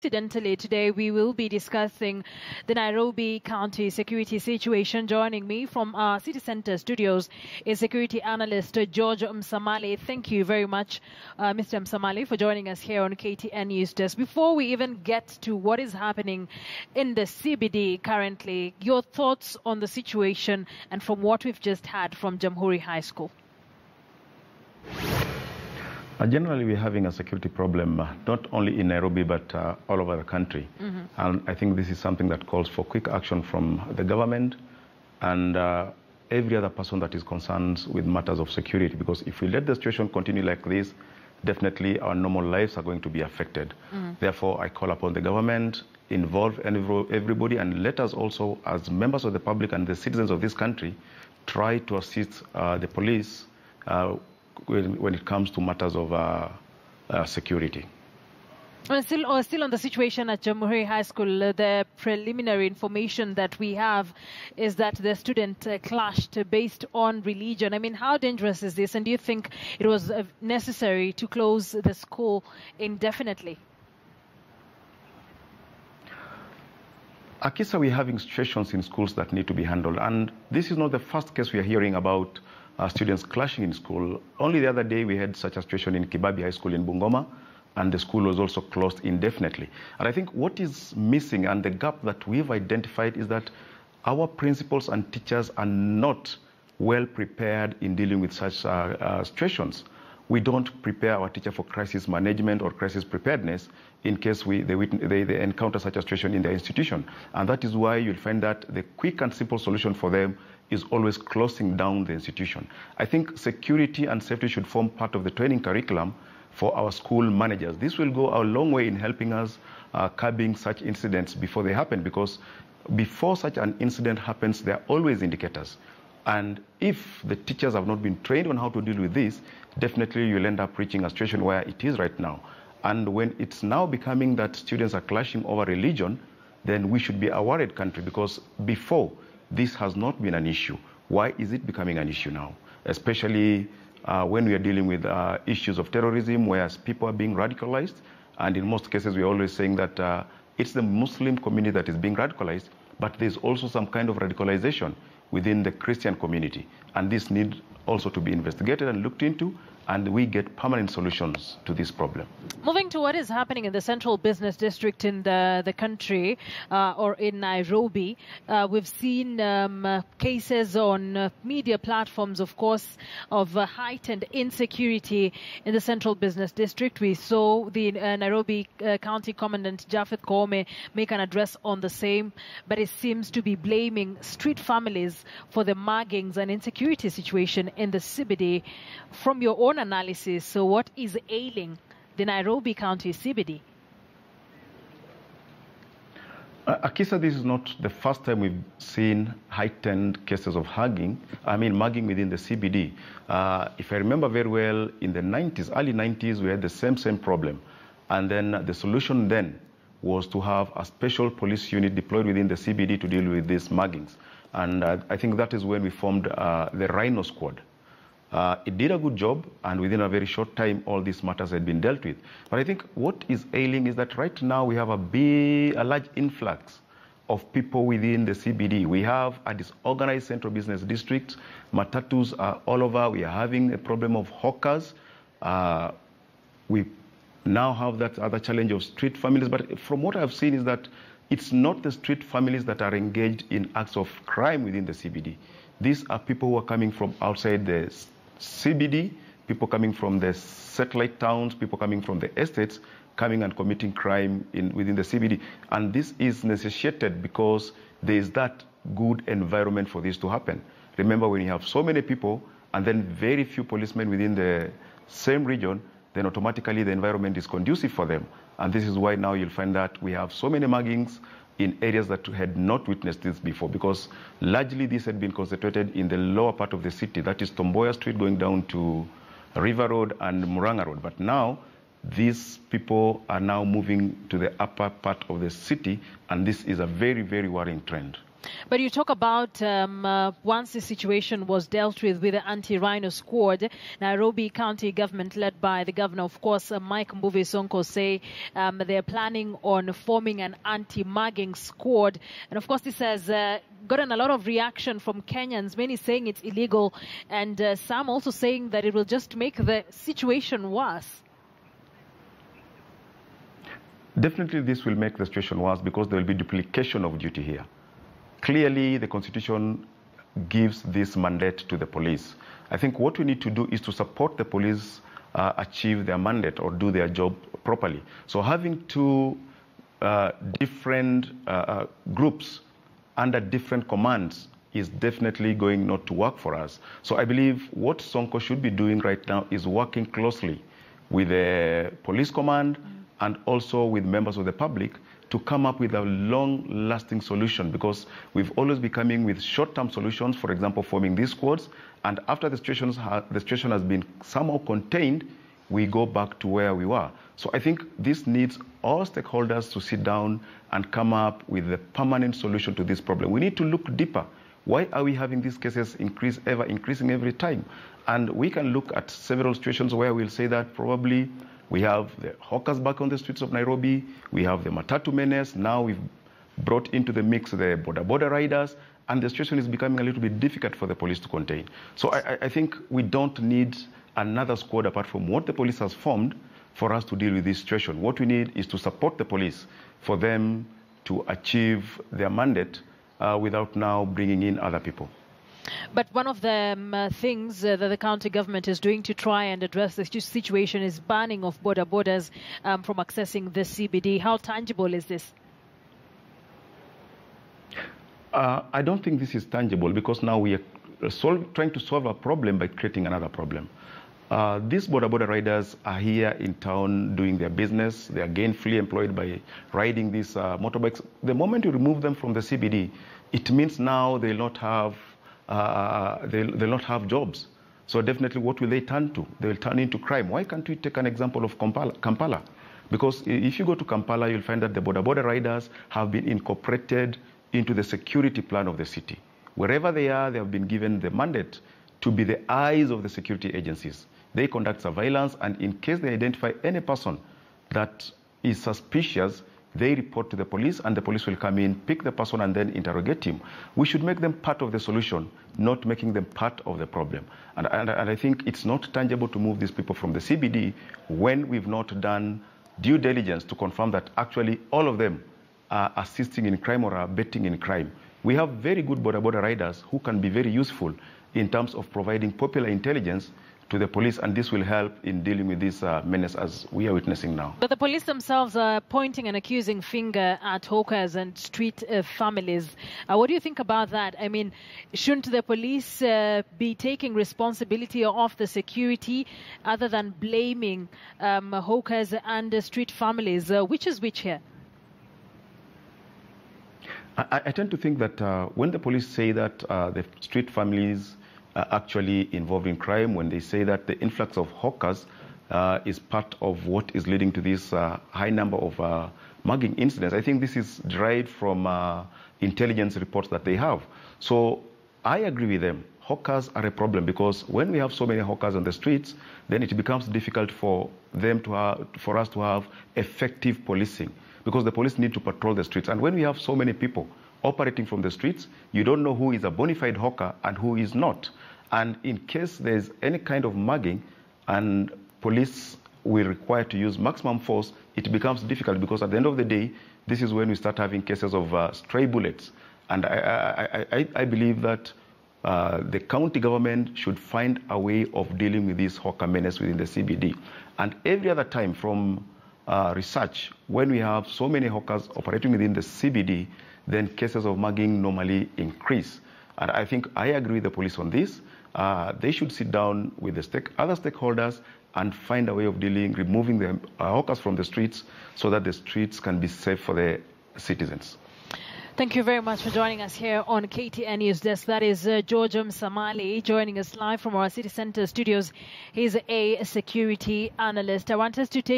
Incidentally, today we will be discussing the Nairobi County security situation. Joining me from our City Centre studios is security analyst George Msamali. Thank you very much, Mr. Msamali, for joining us here on KTN Newsdesk. Before we even get to what is happening in the CBD currently, your thoughts on the situation and from what we've just had from Jamhuri High School. Generally, we're having a security problem, not only in Nairobi, but all over the country. And I think this is something that calls for quick action from the government and every other person that is concerned with matters of security. Because if we let the situation continue like this, definitely our normal lives are going to be affected. Therefore, I call upon the government, involve everybody, and let us also, as members of the public and the citizens of this country, try to assist the police when it comes to matters of security. Still on the situation at Jamhuri High School, the preliminary information that we have is that the student clashed based on religion. I mean, how dangerous is this? And do you think it was necessary to close the school indefinitely? Akisa, we're having situations in schools that need to be handled. And this is not the first case we are hearing about students clashing in school. Only the other day we had such a situation in Kibabi High School in Bungoma, and the school was also closed indefinitely. And I think what is missing and the gap that we've identified is that our principals and teachers are not well prepared in dealing with such situations. We don't prepare our teacher for crisis management or crisis preparedness in case they encounter such a situation in their institution. And that is why you'll find that the quick and simple solution for them is always closing down the institution. I think security and safety should form part of the training curriculum for our school managers. This will go a long way in helping us curbing such incidents before they happen, because before such an incident happens, there are always indicators. And if the teachers have not been trained on how to deal with this, definitely you'll end up reaching a situation where it is right now. And when it's now becoming that students are clashing over religion, then we should be a worried country, because before, this has not been an issue. Why is it becoming an issue now? Especially when we are dealing with issues of terrorism, where people are being radicalized. And in most cases, we're always saying that it's the Muslim community that is being radicalized, but there's also some kind of radicalization within the Christian community. And this needs also to be investigated and looked into, and we get permanent solutions to this problem. Moving to what is happening in the central business district in the country, or in Nairobi, we've seen cases on media platforms, of course, of heightened insecurity in the central business district. We saw the Nairobi County Commandant Japhet Koome make an address on the same, but it seems to be blaming street families for the muggings and insecurity situation in the CBD. From your own analysis, so what is ailing the Nairobi County CBD? Akisa, this is not the first time we've seen heightened cases of mugging within the CBD. If I remember very well, in the 90s, early 90s, we had the same problem. And then the solution then was to have a special police unit deployed within the CBD to deal with these muggings. And I think that is when we formed the Rhino Squad. It did a good job, and within a very short time, all these matters had been dealt with. But I think what is ailing is that right now we have a large influx of people within the CBD. We have a disorganized central business district. Matatus are all over. We are having a problem of hawkers. We now have that other challenge of street families. But from what I've seen is that it's not the street families that are engaged in acts of crime within the CBD. These are people who are coming from outside the CBD, people coming from the satellite towns, people coming from the estates, coming and committing crime within the CBD. And this is necessitated because there is that good environment for this to happen. Remember, when you have so many people and then very few policemen within the same region, then automatically the environment is conducive for them. And this is why now you'll find that we have so many muggings in areas that had not witnessed this before, because largely this had been concentrated in the lower part of the city, that is Tomboya Street going down to River Road and Murang'a Road. But now, these people are now moving to the upper part of the city, and this is a very, very worrying trend. But you talk about once the situation was dealt with the anti-rhino squad, Nairobi County government, led by the governor, of course, Mike Mbuvi Sonko, say they're planning on forming an anti-mugging squad. And of course, this has gotten a lot of reaction from Kenyans, many saying it's illegal, and some also saying that it will just make the situation worse. Definitely this will make the situation worse because there will be duplication of duty here. Clearly, the Constitution gives this mandate to the police. I think what we need to do is to support the police achieve their mandate or do their job properly. So having two different groups under different commands is definitely going not to work for us. So I believe what Sonko should be doing right now is working closely with the police command and also with members of the public to come up with a long-lasting solution, because we've always been coming with short-term solutions, for example, forming these squads, and after the situation has been somehow contained, we go back to where we were. So I think this needs all stakeholders to sit down and come up with a permanent solution to this problem. We need to look deeper. Why are we having these cases increasing every time? And we can look at several situations where we'll say that probably we have the hawkers back on the streets of Nairobi. We have the matatu menace. Now we've brought into the mix the border riders. And the situation is becoming a little bit difficult for the police to contain. So I think we don't need another squad apart from what the police has formed for us to deal with this situation. What we need is to support the police for them to achieve their mandate without now bringing in other people. But one of the things that the county government is doing to try and address this situation is banning of borders from accessing the CBD. How tangible is this? I don't think this is tangible because now we are trying to solve a problem by creating another problem. These border riders are here in town doing their business. They are gainfully employed by riding these motorbikes. The moment you remove them from the CBD, it means now they'll not have jobs. So definitely what will they turn to? They will turn into crime. Why can't we take an example of Kampala? Because if you go to Kampala, you'll find that the border riders have been incorporated into the security plan of the city. Wherever they are, they have been given the mandate to be the eyes of the security agencies. They conduct surveillance, and in case they identify any person that is suspicious, they report to the police, and the police will come in, pick the person, and then interrogate him. We should make them part of the solution, not making them part of the problem. And I think it's not tangible to move these people from the CBD when we've not done due diligence to confirm that actually all of them are assisting in crime or are abetting in crime. We have very good border riders who can be very useful in terms of providing popular intelligence to the police, and this will help in dealing with this menace as we are witnessing now. But the police themselves are pointing an accusing finger at hawkers and street families. What do you think about that? I mean, shouldn't the police be taking responsibility of the security other than blaming hawkers and street families? Which is which here? I tend to think that when the police say that the street families are actually involved in crime, when they say that the influx of hawkers is part of what is leading to this high number of mugging incidents, I think this is derived from intelligence reports that they have. So I agree with them. Hawkers are a problem because when we have so many hawkers on the streets, then it becomes difficult for us to have effective policing, because the police need to patrol the streets. And when we have so many people operating from the streets, you don't know who is a bona fide hawker and who is not. And in case there's any kind of mugging and police will require to use maximum force, it becomes difficult, because at the end of the day, this is when we start having cases of stray bullets. And I believe that the county government should find a way of dealing with this hawker menace within the CBD. And every other time from research, when we have so many hawkers operating within the CBD, then cases of mugging normally increase. And I think I agree with the police on this. They should sit down with the other stakeholders and find a way of removing the hawkers from the streets so that the streets can be safe for the citizens. Thank you very much for joining us here on KTN Newsdesk. That is George Msamali joining us live from our city center studios. He's a security analyst. I want us to take